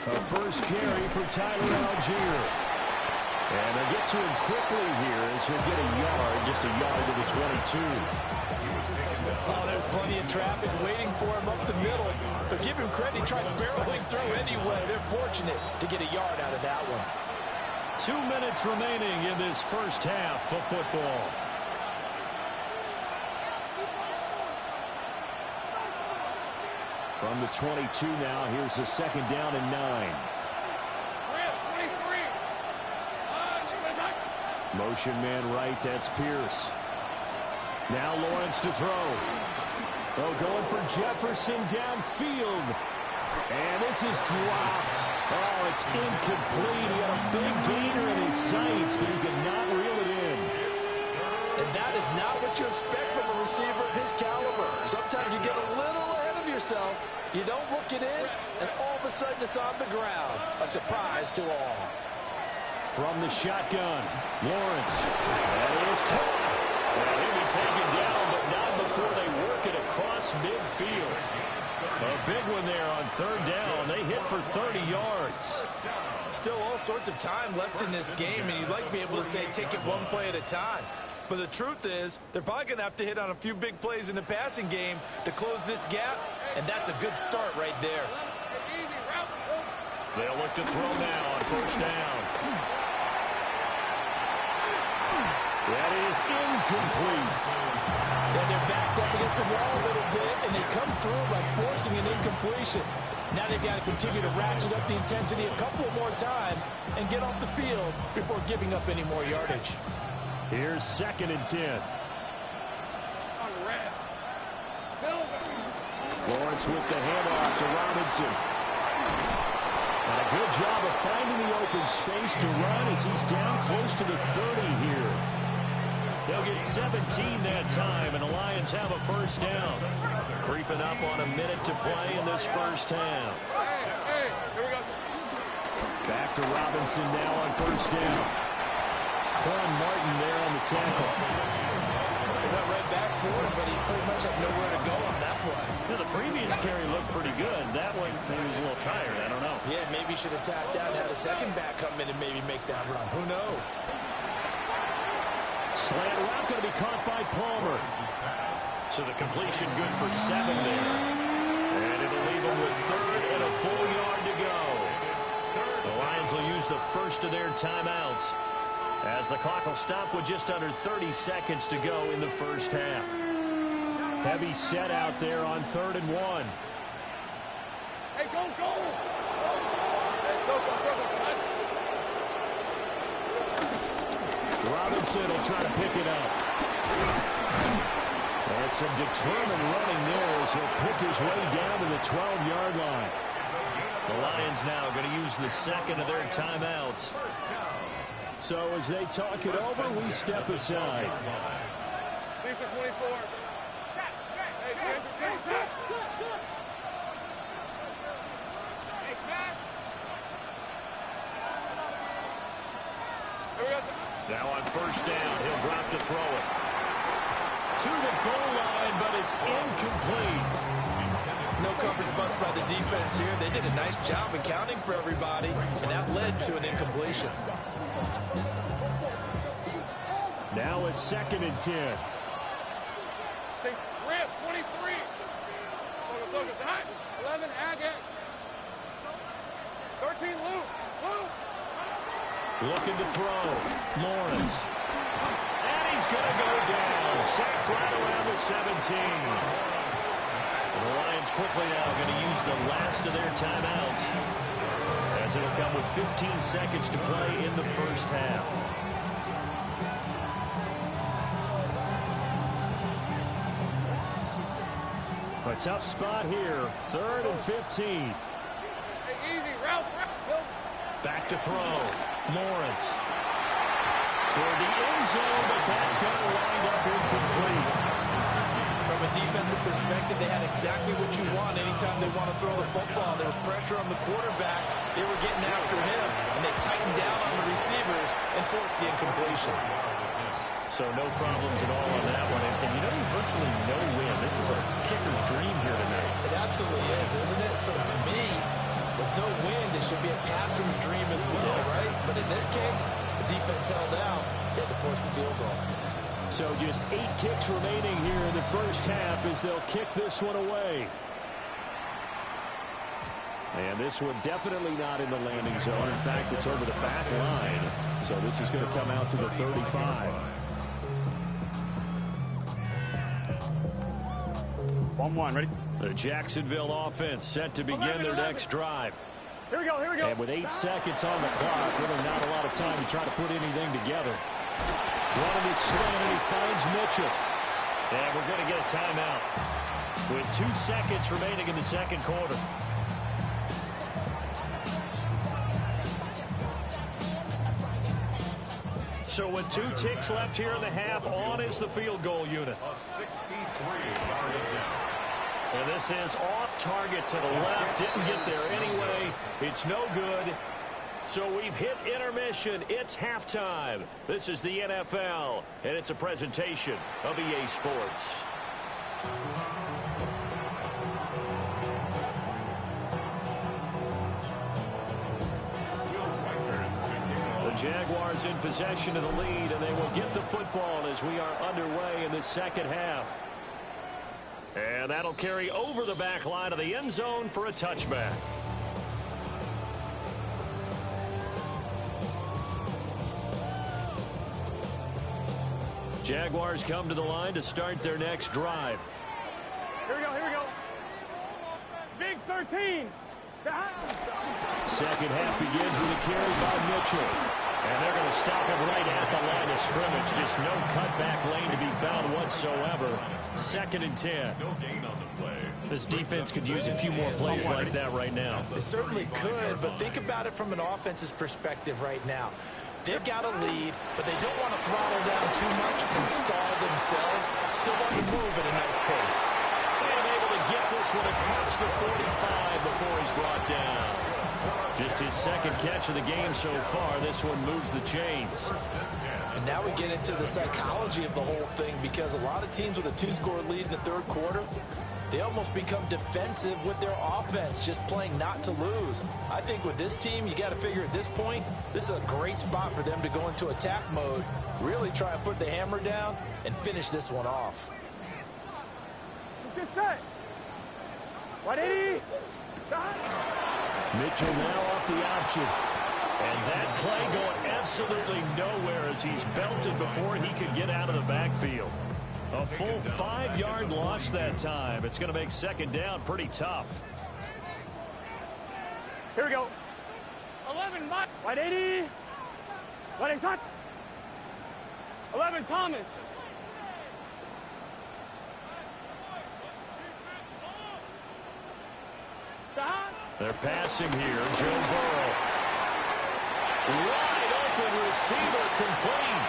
A first carry for Tyler Algier. And they'll get to him quickly here as he'll get a yard, just a yard to the 22. Oh, there's plenty of traffic waiting for him up the middle. But give him credit, he tried barreling through anyway. They're fortunate to get a yard out of that one. 2 minutes remaining in this first half of football. From the 22 now, here's the second down and 9. Motion man right, that's Pierce. Now Lawrence to throw. Oh, going for Jefferson downfield. And this is dropped. Oh, it's incomplete. He had a big gainer in his sights, but he could not reel it in. And that is not what you expect from a receiver of his caliber. Sometimes you get a little ahead of yourself. You don't look it in, and all of a sudden it's on the ground. A surprise to all. From the shotgun, Lawrence. That is caught. Well, he'll be taken down, but not before they work it across midfield. A big one there on third down. They hit for 30 yards. Still all sorts of time left in this game, and you'd like to be able to say take it one play at a time. But the truth is, they're probably going to have to hit on a few big plays in the passing game to close this gap, and that's a good start right there. They'll look to throw now on first down. That is incomplete. And their back's up against the wall a little bit, and they come through by forcing an incompletion. Now they've got to continue to ratchet up the intensity a couple more times and get off the field before giving up any more yardage. Here's 2nd and 10. Lawrence with the handoff to Robinson. And a good job of finding the open space to run as he's down close to the 30 here. They'll get 17 that time, and the Lions have a first down. Creeping up on a minute to play in this first half. Back to Robinson now on first down. Quan Martin there on the tackle. They went right back to him, but he pretty much had nowhere to go on that play. Yeah, the previous carry looked pretty good. That one, he was a little tired. I don't know. Yeah, maybe he should have tapped out and had a second back come in and maybe make that run. Who knows? Slant route going to be caught by Palmer. So the completion good for 7 there. And it'll leave them with 3rd and a full yard to go. The Lions will use the first of their timeouts as the clock will stop with just under 30 seconds to go in the first half. Heavy set out there on 3rd and 1. Hey, go! Hey, circle. Robinson will try to pick it up. And some determined running there as he'll pick his way down to the 12-yard line. The Lions now going to use the second of their timeouts. So as they talk it over, we step aside. Lisa 24. Hey, smash. Now on first down, he'll drop to throw it. To the goal line, but it's incomplete. No coverage bust by the defense here. They did a nice job accounting for everybody, and that led to an incompletion. Now a 2nd and 10. Say, Rip, 23. Soga, hot. 11, Agate. 13, Lou. Looking to throw. Lawrence. And he's going to go down. Sacked right around the 17. And the Lions quickly now going to use the last of their timeouts, as it'll come with 15 seconds to play in the first half. A tough spot here. 3rd and 15. Hey, easy, Ralph. Back to throw. Lawrence. Toward the end zone, but that's going to wind up incomplete. From a defensive perspective, they had exactly what you want anytime they want to throw the football. There was pressure on the quarterback. They were getting after him, and they tightened down on the receivers and forced the incompletion. So no problems at all on that one. And you know, virtually no win. This is a kicker's dream here tonight. It absolutely is, isn't it? So to me, with no wind, it should be a passer's dream as well, right? But in this case, the defense held out. They had to force the field goal. So just 8 ticks remaining here in the first half as they'll kick this one away. And this one definitely not in the landing zone. In fact, it's over the back line. So this is going to come out to the 35. 1-1, ready? The Jacksonville offense set to begin their next drive. Here we go, here we go. And with 8 seconds on the clock, really not a lot of time to try to put anything together. Running his slant, and he finds Mitchell. And we're going to get a timeout with 2 seconds remaining in the second quarter. So with 2 ticks left here in the half, on is the field goal unit. A 63-yard attempt. And this is off target to the left. Didn't get there anyway. It's no good. So we've hit intermission. It's halftime. This is the NFL, and it's a presentation of EA Sports. The Jaguars in possession of the lead, and they will get the football as we are underway in the second half. And that'll carry over the back line of the end zone for a touchback. Jaguars come to the line to start their next drive. Here we go, here we go. Big 13. Second half begins with a carry by Mitchell. And they're going to stop him right at the line of scrimmage. Just no cutback lane to be found whatsoever. 2nd and 10. No gain on the play. This defense could use a few more plays like that right now. It certainly could, but think about it from an offense's perspective right now. They've got a lead, but they don't want to throttle down too much and stall themselves. Still want to move at a nice pace. And able to get this one across the 45 before he's brought down. Just his second catch of the game so far. This one moves the chains. And now we get into the psychology of the whole thing, because a lot of teams with a 2-score lead in the third quarter, they almost become defensive with their offense, just playing not to lose. I think with this team, you got to figure at this point, this is a great spot for them to go into attack mode, really try and put the hammer down and finish this one off. Get set. 180. Mitchell now off the option. And that play going absolutely nowhere as he's belted before he could get out of the backfield. A full 5-yard loss that time. It's going to make second down pretty tough. Here we go. 11, Mike. 180. 180. 11, Thomas. They're passing here. Joe Burrow. Wide open receiver complete.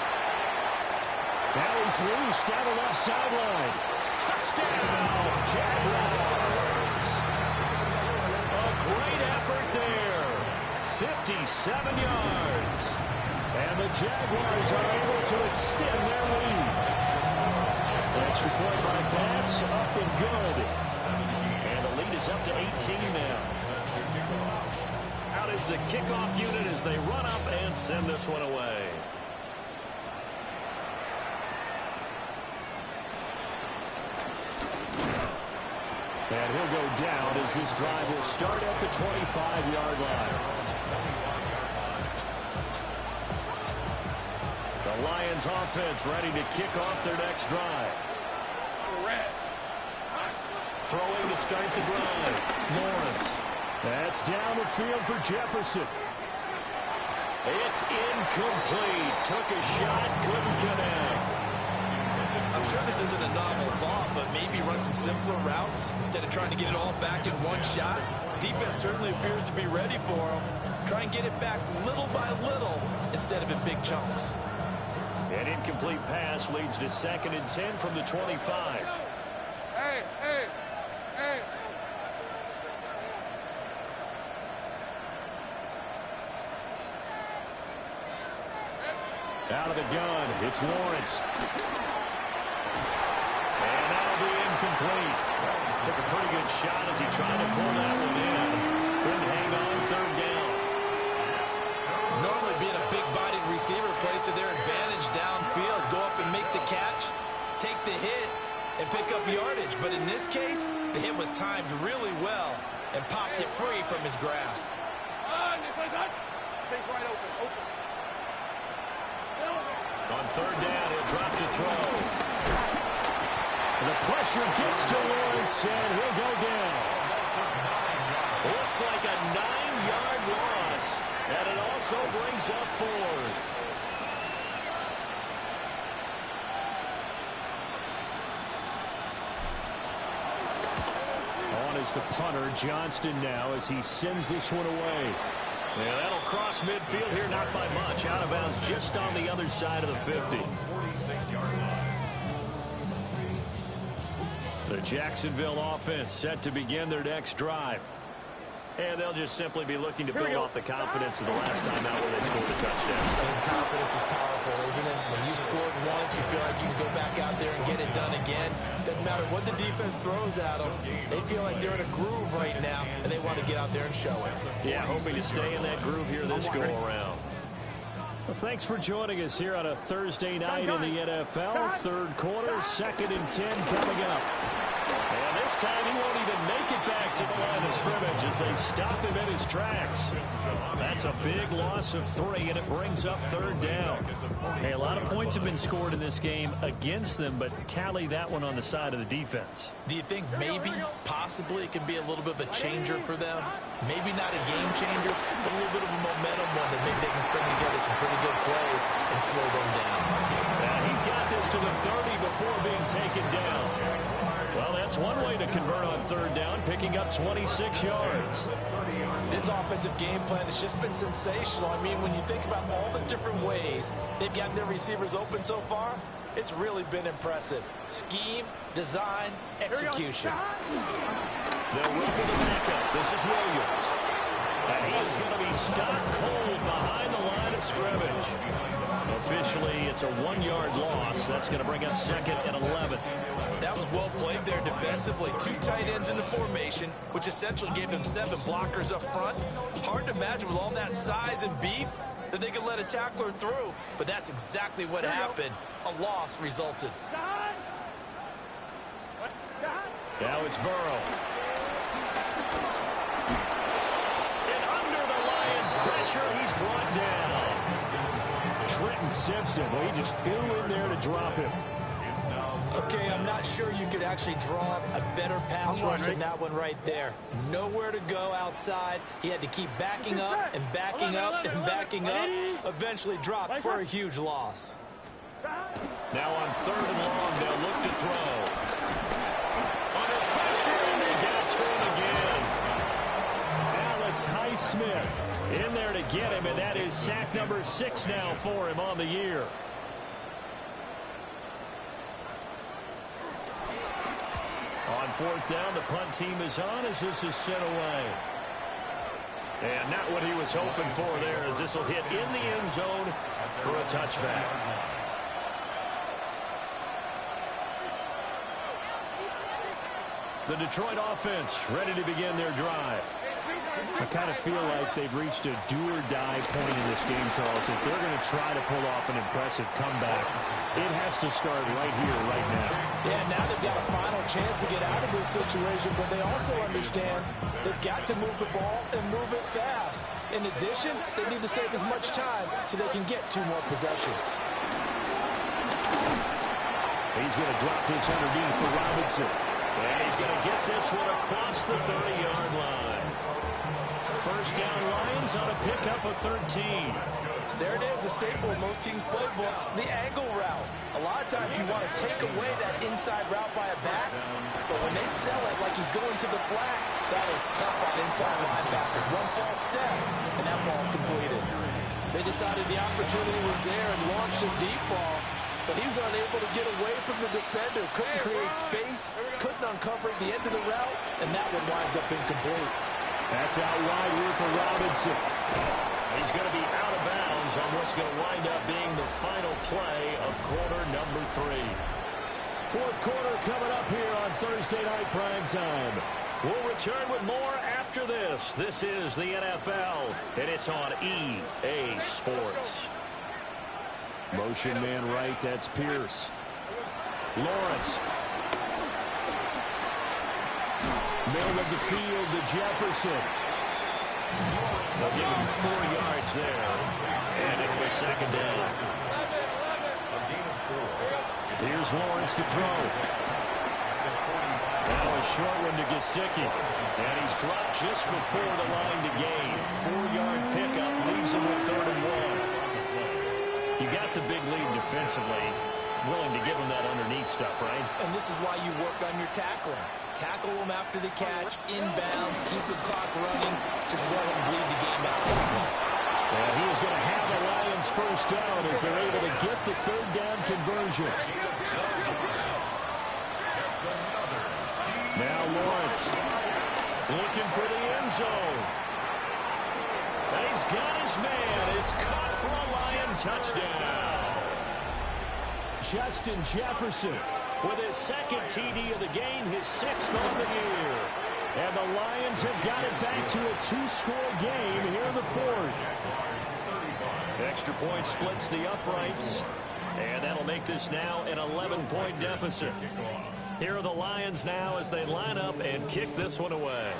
Now he's loose down the left sideline. Touchdown, Jaguars. A great effort there. 57 yards. And the Jaguars are able to extend their lead. Extra point by Bass, up and good. And the lead is up to 18 now. Out is the kickoff unit as they run up and send this one away. And he'll go down as this drive will start at the 25-yard line. The Lions offense ready to kick off their next drive. Throwing to start the drive. Lawrence. That's down the field for Jefferson. It's incomplete. Took a shot, couldn't connect. I'm sure this isn't a novel thought, but maybe run some simpler routes instead of trying to get it all back in one shot. Defense certainly appears to be ready for them. Try and get it back little by little instead of in big chunks. An incomplete pass leads to 2nd and 10 from the 25. Hey, hey, hey. Out of the gun, it's Lawrence. And that'll be incomplete. Took a pretty good shot as he tried to pull that one in. Couldn't hang on 3rd down. free from his grasp. Take right open. On third down, he'll drop to throw. The pressure gets to Lawrence, and he'll go down. Looks like a 9-yard loss, and it also brings up fourth. On is the punter, Johnston now, as he sends this one away. Yeah, that'll cross midfield here, not by much. Out of bounds just on the other side of the 50. 46-yard line. The Jacksonville offense set to begin their next drive. And they'll just simply be looking to build off the confidence of the last time out where they scored a touchdown. And confidence is powerful, isn't it? When you scored once, you feel like you can go back out there and get it done again. Doesn't matter what the defense throws at them. They feel like they're in a groove right now, and they want to get out there and show it. Yeah, hoping to stay in that groove here this go-around. Well, thanks for joining us here on a Thursday night in the NFL. Third quarter, 2nd and 10 coming up. And this time he won't even make it back to the line of scrimmage as they stop him in his tracks. That's a big loss of 3, and it brings up third down. Hey, a lot of points have been scored in this game against them, but tally that one on the side of the defense. Do you think maybe, possibly, it can be a little bit of a changer for them? Maybe not a game changer, but a little bit of a momentum one that maybe they can string together some pretty good plays and slow them down. And he's got this to the 30 before being taken down. Well, that's one way to convert on third down, picking up 26 yards. This offensive game plan has just been sensational. I mean, when you think about all the different ways they've gotten their receivers open so far, it's really been impressive. Scheme, design, execution. They'll run to the backup. This is Williams. And he is going to be stopped cold behind the line of scrimmage. Officially, it's a 1-yard loss. That's going to bring up 2nd and 11. That was well played there defensively. 2 tight ends in the formation, which essentially gave them 7 blockers up front. Hard to imagine with all that size and beef that they could let a tackler through. But that's exactly what happened. A loss resulted. Now it's Burrow. And under the Lions' pressure, he's brought down. Trenton Simpson, well, he just flew in there to drop him. Okay, I'm not sure you could actually draw a better pass rush than that one right there. Nowhere to go outside. He had to keep backing up and backing up and backing up. Eventually dropped for a huge loss. Now on 3rd and long, they'll look to throw. Under pressure, and they get it to him again. Alex Highsmith in there to get him, and that is sack number 6 now for him on the year. On 4th down, the punt team is on as this is sent away. And not what he was hoping for there, as this will hit in the end zone for a touchback. The Detroit offense ready to begin their drive. I kind of feel like they've reached a do-or-die point in this game, Charles. If they're going to try to pull off an impressive comeback, it has to start right here, right now. Yeah, now they've got a final chance to get out of this situation, but they also understand they've got to move the ball and move it fast. In addition, they need to save as much time so they can get 2 more possessions. He's going to drop this underneath for Robinson. And he's going to get this one across the 30-yard line. First down, Lions on a pickup of 13. There it is, a staple in most teams' playbooks, the angle route. A lot of times you want to take away that inside route by a back, but when they sell it like he's going to the flat, that is tough on inside linebackers. One false step, and that ball's completed. They decided the opportunity was there and launched a deep ball, but he was unable to get away from the defender, couldn't create space, couldn't uncover the end of the route, and that one winds up incomplete. That's out wide here for Robinson. He's going to be out of bounds on what's going to wind up being the final play of quarter number 3. 4th quarter coming up here on Thursday Night Prime Time. We'll return with more after this. This is the NFL, and it's on EA Sports. Motion man right, that's Pierce. Lawrence. Middle of the field to Jefferson. They'll give him 4 yards there. And it'll be second down. Here's Lawrence to throw. Now a short one to Gesicki. And he's dropped just before the line to gain. 4-yard pickup leaves him with 3rd and 1. You got the big lead defensively. Willing to give him that underneath stuff, right? And this is why you work on your tackling. Tackle them after the catch, inbounds, keep the clock running. Just go ahead and bleed the game out. And he is going to have the Lions first down as they're able to get the 3rd down conversion. Now Lawrence looking for the end zone. And he's got his man. It's caught for a Lion touchdown. Justin Jefferson with his 2nd TD of the game, his 6th on the year. And the Lions have got it back to a 2-score game here in the 4th. Extra point splits the uprights. And that'll make this now an 11-point deficit. Here are the Lions now as they line up and kick this one away.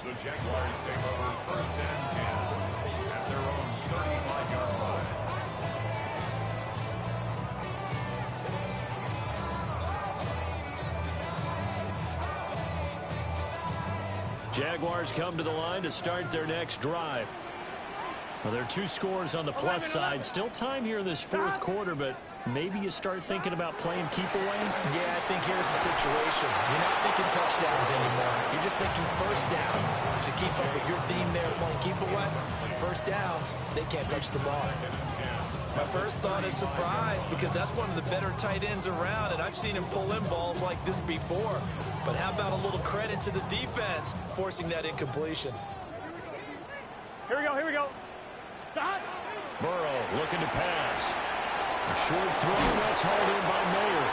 The Jaguars take over 1st and 10 at their own 35-yard line. Jaguars come to the line to start their next drive. Well, there are 2 scores on the plus side. Still time here in this 4th quarter, but maybe you start thinking about playing keep away? Yeah, I think here's the situation. You're not thinking touchdowns anymore. You're just thinking first downs. To keep up with your theme there, playing keep away, first downs, they can't touch the ball. My first thought is surprise, because that's one of the better tight ends around, and I've seen him pull in balls like this before. But how about a little credit to the defense forcing that incompletion? Here we go, here we go. Stop. Burrow looking to pass. A short throw, that's hauled in by Mayer.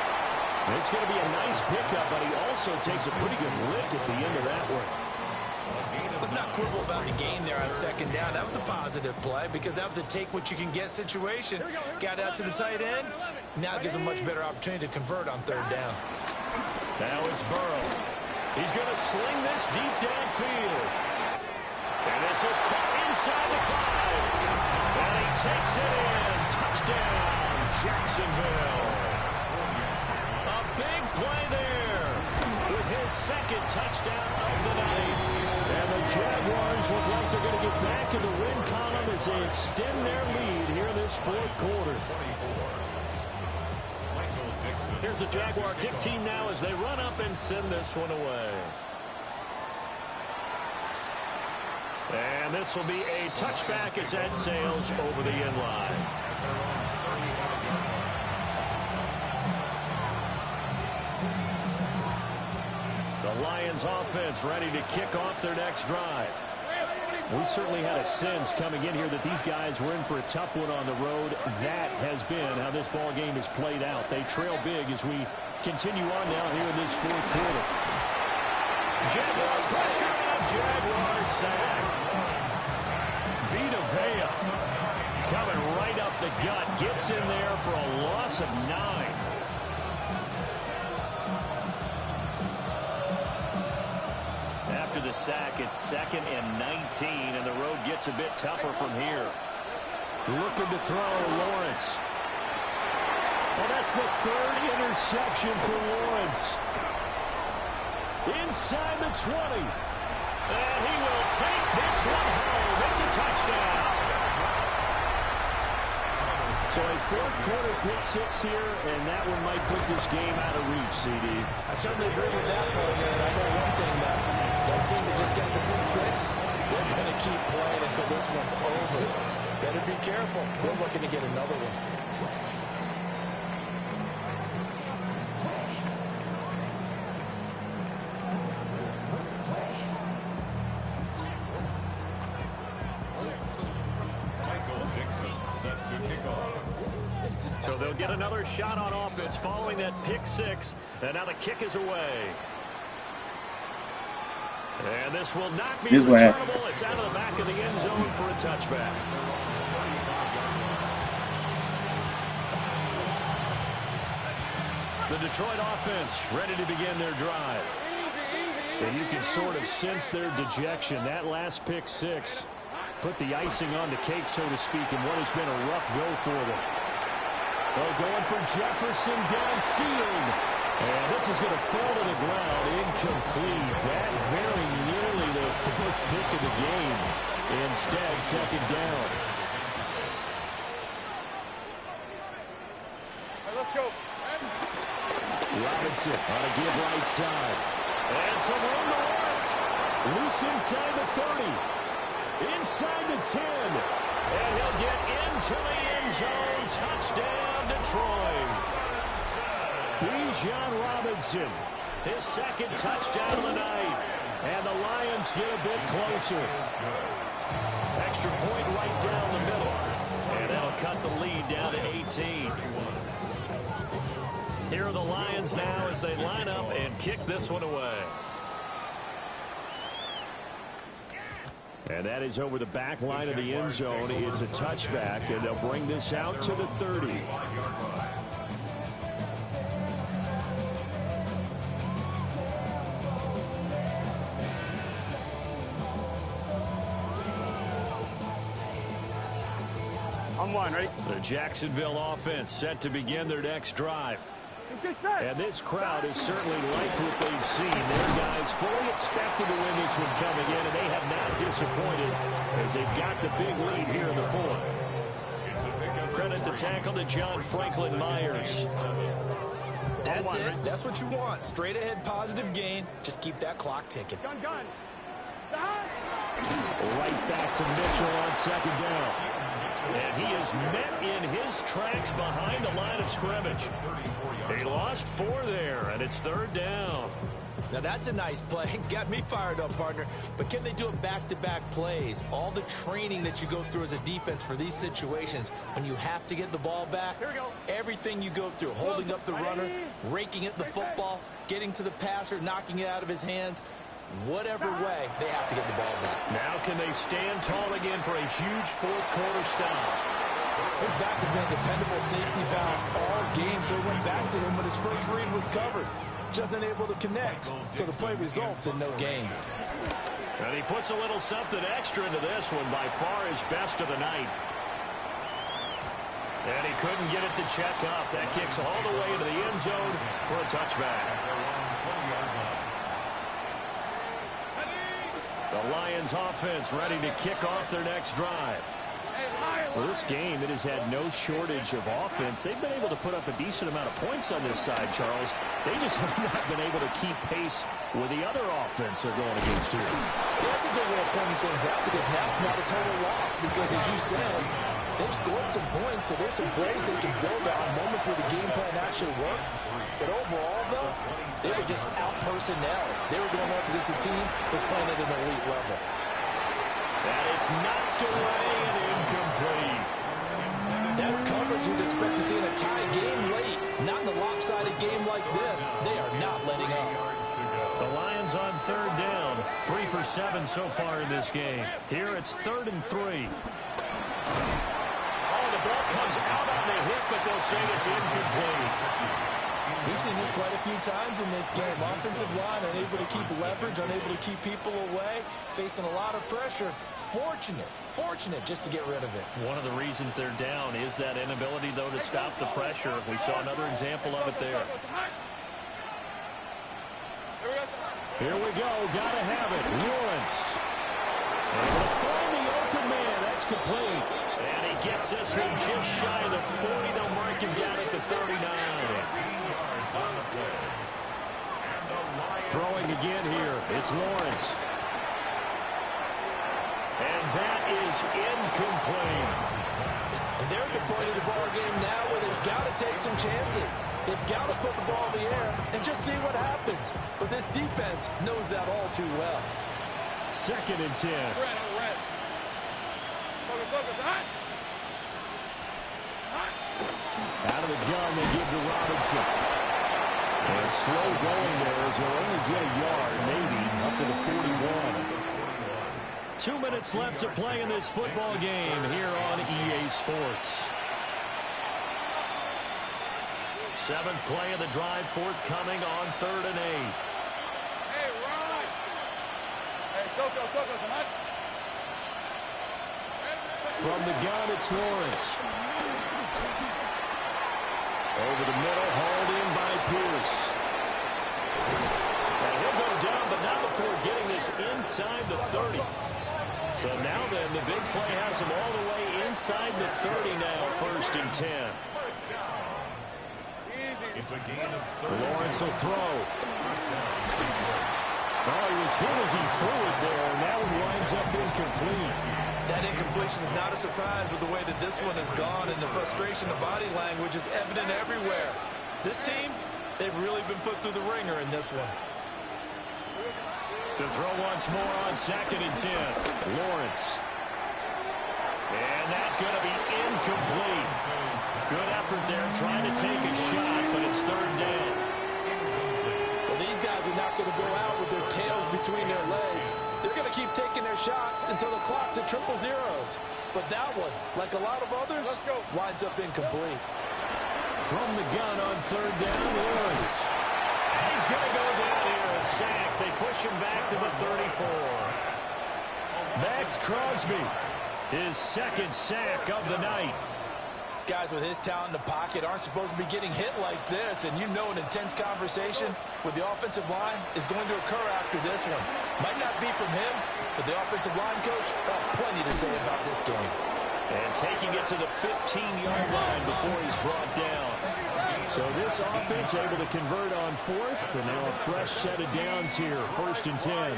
It's going to be a nice pickup, but he also takes a pretty good lick at the end of that one. Let's not quibble about the game there on 2nd down. That was a positive play because that was a take-what-you-can-get situation. Got out to the tight end. Now it gives a much better opportunity to convert on 3rd down. Now it's Burrow. He's going to sling this deep downfield. And this is caught inside the 5. And he takes it in. Touchdown, Jacksonville. A big play there with his 2nd touchdown of the night. And the Jaguars look like they're going to get back in the win column as they extend their lead here in this 4th quarter. Here's the Jaguar kick team now as they run up and send this one away. And this will be a touchback as that sails over the end line. The Lions offense ready to kick off their next drive. We certainly had a sense coming in here that these guys were in for a tough one on the road. That has been how this ball game has played out. They trail big as we continue on now here in this 4th quarter. Jaguar pressure and a Jaguar sack. Vita Vea coming right up the gut. Gets in there for a loss of 9. After the sack, it's 2nd and 19, and the road gets a bit tougher from here. Looking to throw, Lawrence. Well, that's the 3rd interception for Lawrence. Inside the 20. And he will take this one home. It's a touchdown. So a 4th quarter pick 6 here, and that one might put this game out of reach, CD. I certainly agree with that point here, and I know one thing, that team that just got the pick 6, they're going to keep playing until this one's over. Better be careful. They're looking to get another one. So they'll get another shot on offense following that pick 6. And now the kick is away. And this will not be returnable. It's out of the back of the end zone for a touchback. The Detroit offense ready to begin their drive. And you can sort of sense their dejection. That last pick six put the icing on the cake, so to speak, in what has been a rough go for them. Well, going for Jefferson downfield. And this is going to fall to the ground. Incomplete. That very nearly the fourth pick of the game. Instead, second down. Let's go. Robinson on a give right side. And some room to work. Loose inside the 30. Inside the 10. And he'll get into the end zone. Touchdown, Detroit. Bijan Robinson. His second touchdown of the night. And the Lions get a bit closer. Extra point right down the middle. And that'll cut the lead down to 18. Here are the Lions now as they line up and kick this one away. And that is over the back line of the end zone. It's a touchback, and they'll bring this out to the 30. On one, ready? The Jacksonville offense set to begin their next drive. And this crowd has certainly liked what they've seen. Their guys fully expected to win this one coming in, and they have not disappointed as they've got the big lead here in the fourth. Credit the tackle to John Franklin Myers. That's it. That's what you want. Straight ahead positive gain. Just keep that clock ticking. Gun. Right back to Mitchell on second down. And he is met in his tracks behind the line of scrimmage. He lost 4 there, and it's third down. Now that's a nice play. Got me fired up, partner. But can they do it back-to-back plays? All the training that you go through as a defense for these situations, when you have to get the ball back, everything you go through, holding up the runner, raking at the football, getting to the passer, knocking it out of his hands, whatever way, they have to get the ball back. Now can they stand tall again for a huge fourth-quarter stop? His back has been a dependable safety valve all game, so it went back to him when his first read was covered. Just unable to connect, so the play results in no gain. And he puts a little something extra into this one, by far his best of the night. And he couldn't get it to check up. That kicks all the way to the end zone for a touchback. The Lions offense ready to kick off their next drive. Well, this game, it has had no shortage of offense. They've been able to put up a decent amount of points on this side, Charles. They just have not been able to keep pace with the other offense they're going against here. Yeah, that's a good way of pointing things out, because now it's not a total loss, because as you said, they've scored some points, so there's some plays they can build on, moments where the game plan actually worked. But overall, though, they were just out-personnel. They were going up against a team that's playing at an elite level. And it's knocked away and incomplete. That's coverage you'd expect to see in a tie game late. Not in a lopsided game like this. They are not letting up. The Lions on third down. 3 for 7 so far in this game. Here it's 3rd and 3. Oh, the ball comes out on the hip, but they'll say it's incomplete. We've seen this quite a few times in this game. Offensive line unable to keep leverage, unable to keep people away, facing a lot of pressure. Fortunate just to get rid of it. One of the reasons they're down is that inability, though, to stop the pressure. We saw another example of it there. Here we go. Gotta have it. Lawrence. Able to find the open man. That's complete. And he gets this one just shy of the 40. They'll mark him down at the 39. Throwing again here. It's Lawrence. And that is incomplete. And they're at the point of the ball game now where they've got to take some chances. They've got to put the ball in the air and just see what happens. But this defense knows that all too well. 2nd and 10. Red. Focus. Out of the gun, they give to Robinson. And slow going there as they'll only get a yard, maybe, up to the 41. 2 minutes left to play in this football game here on EA Sports. Seventh play of the drive forthcoming on 3rd and 8. Hey, Raj. Hey, Soko, Samad. From the gun, it's Lawrence. Over the middle, hauled in by Pierce. And he'll go down, but not before getting this inside the 30. So now then, the big play has him all the way inside the 30 now, 1st and 10. It's a gain of 30. Lawrence will throw. Oh, he was hit as he threw it there, and that one winds up incomplete. That incompletion is not a surprise with the way that this one has gone, and the frustration of body language is evident everywhere. This team, they've really been put through the ringer in this one. To throw once more on 2nd and 10. Lawrence. And that's going to be incomplete. Good effort there trying to take a shot, but it's 3rd down. Well, these guys are not going to go out with their tails between their legs. They're going to keep taking their shots until the clock's at 000. But that one, like a lot of others, winds up incomplete. From the gun on 3rd down, Lawrence. He's going to go down here, a sack. They push him back to the 34. Max Crosby, his 2nd sack of the night. Guys with his talent in the pocket aren't supposed to be getting hit like this, and you know an intense conversation with the offensive line is going to occur after this one. Might not be from him, but the offensive line coach got plenty to say about this game. And taking it to the 15-yard line before he's brought down. So this offense able to convert on 4th, and now a fresh set of downs here, 1st and 10.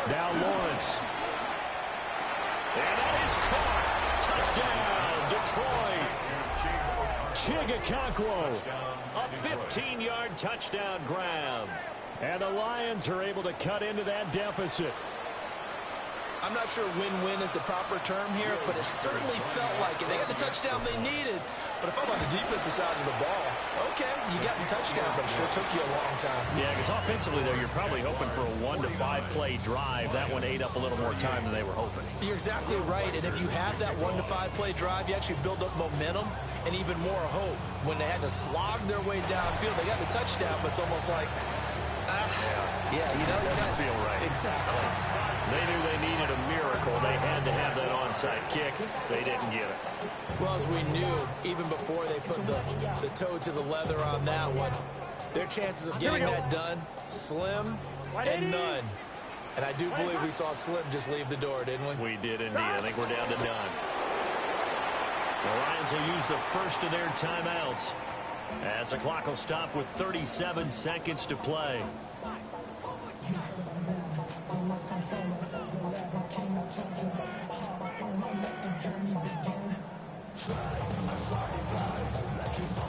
Now Lawrence. And that is caught. Touchdown, Detroit. Chigakakwo. A 15-yard touchdown grab. And the Lions are able to cut into that deficit. I'm not sure win-win is the proper term here, but it certainly felt like it. They got the touchdown they needed. But if I'm on the defensive side of the ball, okay, you got the touchdown, but it sure took you a long time. Yeah, because offensively, though, you're probably hoping for a 1 to 5 play drive. That one ate up a little more time than they were hoping. You're exactly right, and if you have that 1 to 5 play drive, you actually build up momentum and even more hope. When they had to slog their way downfield, they got the touchdown, but it's almost like, yeah, you know, doesn't feel right. Exactly. They knew they needed a miracle. They had to have that onside kick. They didn't get it. Well, as we knew, even before they put the toe to the leather on that one, their chances of getting that done, slim and none. And I do believe we saw Slim just leave the door, didn't we? We did indeed. I think we're down to none. The Lions will use the first of their timeouts as the clock will stop with 37 seconds to play.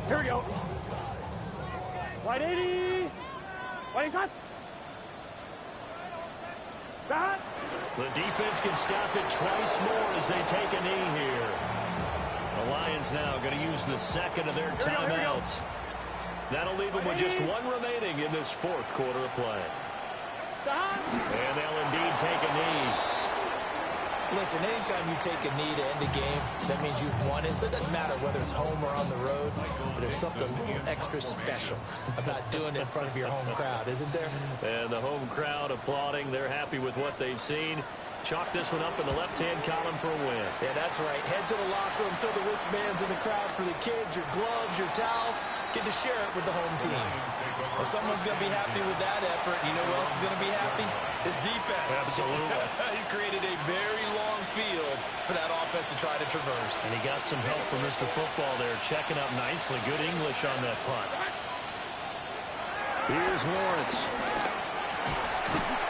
Here we go. Wide 80. Wide shot. Shot. The defense can stop it twice more as they take a knee here. The Lions now going to use the second of their timeouts. That'll leave them with just one remaining in this 4th quarter of play. And they'll indeed take a knee. Listen, anytime you take a knee to end a game, that means you've won it. So it doesn't matter whether it's home or on the road, but there's something extra special about doing it in front of your home crowd, isn't there? And the home crowd applauding. They're happy with what they've seen. Chalk this one up in the left-hand column for a win. Yeah, that's right. Head to the locker room, throw the wristbands in the crowd for the kids, your gloves, your towels. Get to share it with the home team. Well, someone's going to be happy with that effort. You know who else is going to be happy? His defense. Absolutely. He's created a very long field for that offense to try to traverse. And he got some help from Mr. Football there, checking up nicely. Good English on that punt. Here's Lawrence.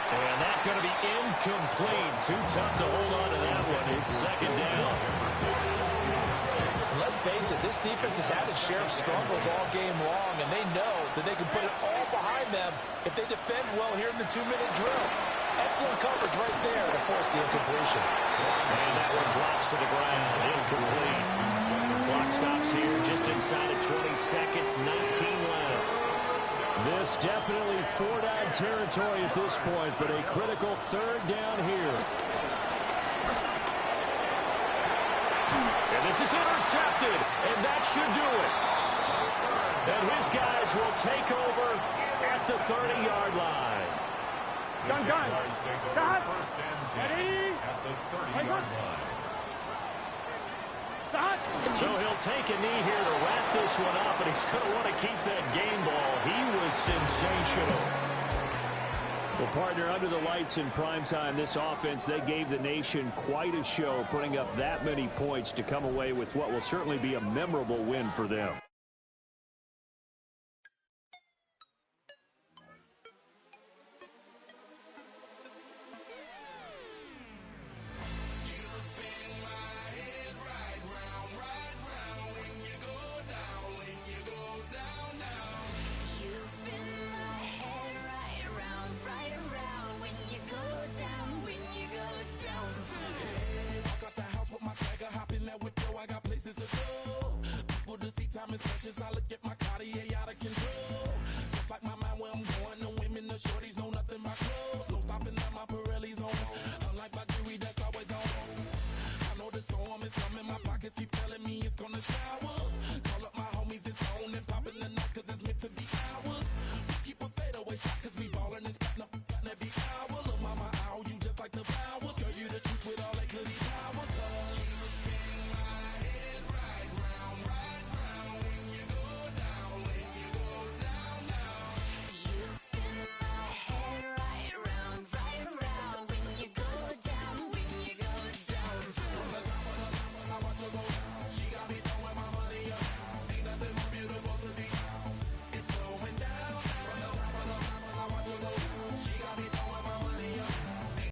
And that's going to be incomplete. Too tough to hold on to that one. It's 2nd down. And let's face it, this defense has had its share of struggles all game long, and they know that they can put it all behind them if they defend well here in the 2-minute drill. Excellent coverage right there to force the incompletion. And that one drops to the ground. Incomplete. The clock stops here just inside of 20 seconds. 19 left. This definitely 4-down territory at this point, but a critical 3rd down here. And this is intercepted, and that should do it. And his guys will take over at the 30-yard line. The Done. Jaguars take over Cut. first and 10 Ready. at the 30-yard line. Stop. So he'll take a knee here to wrap this one up, and he's going to want to keep that game ball. He was sensational. Well, partner, under the lights in primetime, this offense, they gave the nation quite a show, putting up that many points to come away with what will certainly be a memorable win for them.